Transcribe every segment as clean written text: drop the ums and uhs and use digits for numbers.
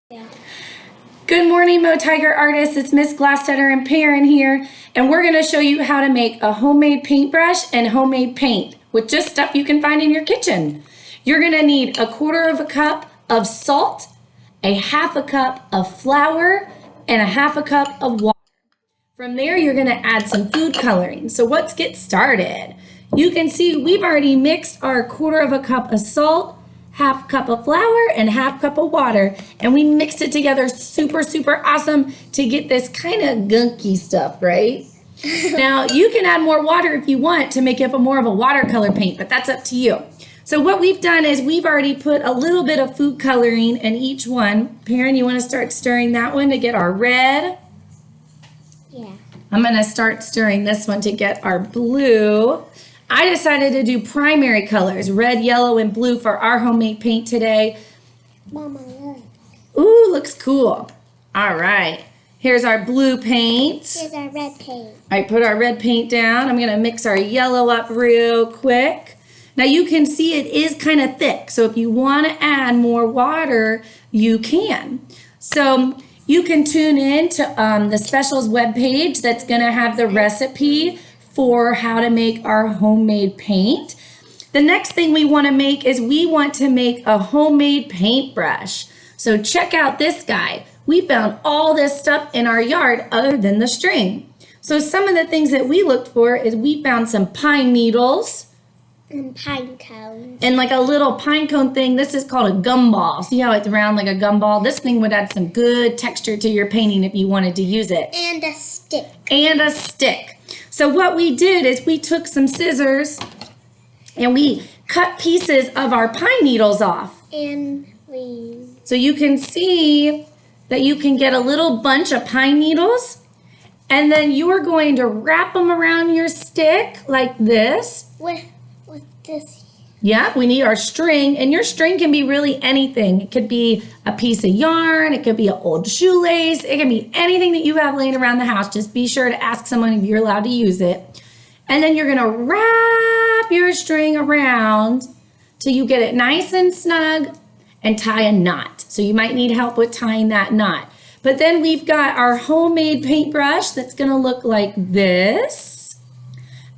Yeah. Good morning, Mo Tiger artists. It's Miss Glassetter and Perrin here, and we're going to show you how to make a homemade paintbrush and homemade paint with just stuff you can find in your kitchen. You're going to need 1/4 cup of salt, 1/2 cup of flour, and 1/2 cup of water. From there, you're going to add some food coloring. So let's get started. You can see we've already mixed our 1/4 cup of salt, 1/2 cup of flour, and 1/2 cup of water, and we mixed it together super awesome to get this kind of gunky stuff, right? Now, you can add more water if you want to make it more of a watercolor paint, but that's up to you. So what we've done is we've already put a little bit of food coloring in each one. Perrin, you want to start stirring that one to get our red? Yeah. I'm going to start stirring this one to get our blue. I decided to do primary colors, red, yellow, and blue for our homemade paint today. Mama, look. Ooh, looks cool. All right, here's our blue paint. Here's our red paint. I put our red paint down. I'm gonna mix our yellow up real quick. Now you can see it is kind of thick, so if you wanna add more water, you can. So you can tune in to the specials webpage that's gonna have the recipe for how to make our homemade paint. The next thing we want to make is we want to make a homemade paintbrush. So check out this guy. We found all this stuff in our yard other than the string. So some of the things that we looked for is we found some pine needles. And pine cones. And like a little pine cone thing. This is called a gumball. See how it's round like a gumball? This thing would add some good texture to your painting if you wanted to use it. And a stick. And a stick. So what we did is we took some scissors and we cut pieces of our pine needles off. And we... So you can see that you can get a little bunch of pine needles, and then you are going to wrap them around your stick like this. With this. Yeah, we need our string, and your string can be really anything. It could be a piece of yarn, it could be an old shoelace, it can be anything that you have laying around the house. Just be sure to ask someone if you're allowed to use it. And then you're gonna wrap your string around till you get it nice and snug and tie a knot. So you might need help with tying that knot. But then we've got our homemade paintbrush that's gonna look like this.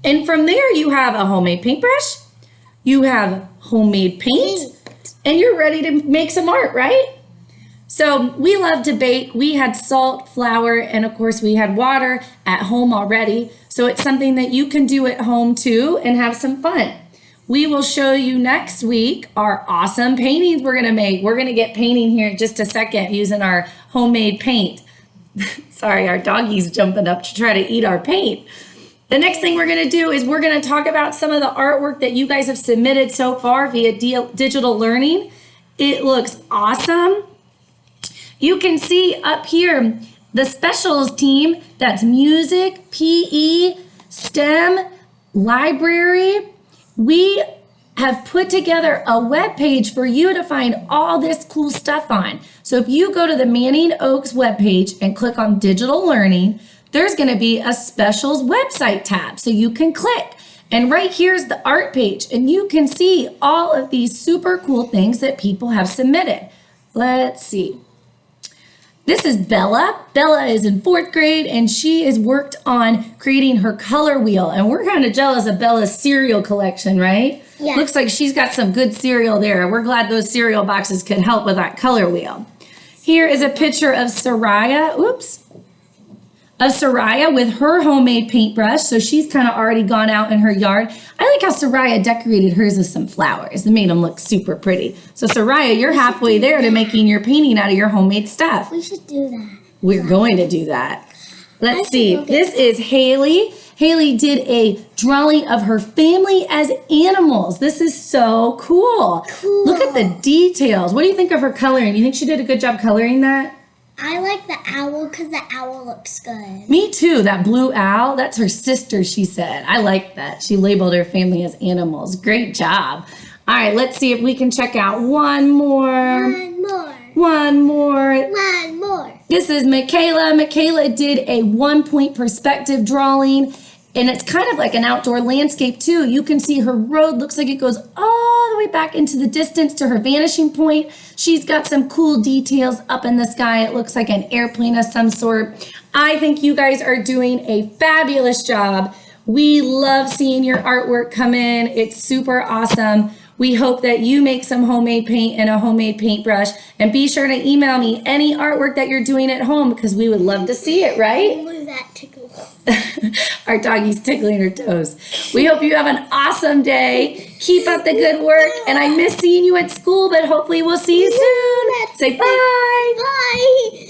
And from there you have a homemade paintbrush, you have homemade paint, and you're ready to make some art, right? So we love to bake. We had salt, flour, and of course we had water at home already. So it's something that you can do at home too and have some fun. We will show you next week our awesome paintings we're gonna make. We're gonna get painting here in just a second using our homemade paint. Sorry, our doggy's jumping up to try to eat our paint. The next thing we're going to do is we're going to talk about some of the artwork that you guys have submitted so far via digital learning. It looks awesome. You can see up here the specials team, that's music, PE, STEM, library. We have put together a web page for you to find all this cool stuff on. So if you go to the Manning Oaks webpage and click on digital learning, there's going to be a specials website tab, so you can click. And right here's the art page, and you can see all of these super cool things that people have submitted. Let's see. This is Bella. Bella is in 4th grade, and she has worked on creating her color wheel. And we're kind of jealous of Bella's cereal collection, right? Yeah. Looks like she's got some good cereal there. We're glad those cereal boxes could help with that color wheel. Here is a picture of Soraya. Oops. Of Soraya with her homemade paintbrush. So she's kind of already gone out in her yard. I like how Soraya decorated hers with some flowers. It made them look super pretty. So Soraya, you're halfway there to making your painting out of your homemade stuff. We should do that. We're going to do that. Let's see. This is Haley. Haley did a drawing of her family as animals. This is so cool. Look at the details. What do you think of her coloring? You think she did a good job coloring that? I like the owl because the owl looks good. Me too, that blue owl, that's her sister, she said. I like that. She labeled her family as animals. Great job. All right, let's see if we can check out one more. One more. One more. One more. This is Michaela. Michaela did a 1-point perspective drawing, And it's kind of like an outdoor landscape too. You can see her road looks like it goes all the way back into the distance to her vanishing point. She's got some cool details up in the sky. It looks like an airplane of some sort. I think you guys are doing a fabulous job. We love seeing your artwork come in. It's super awesome. We hope that you make some homemade paint and a homemade paintbrush. And be sure to email me any artwork that you're doing at home because we would love to see it, right? Look at that tickle. Our doggy's tickling her toes. We hope you have an awesome day. Keep up the good work. And I miss seeing you at school, but hopefully we'll see you soon. Say bye. Bye.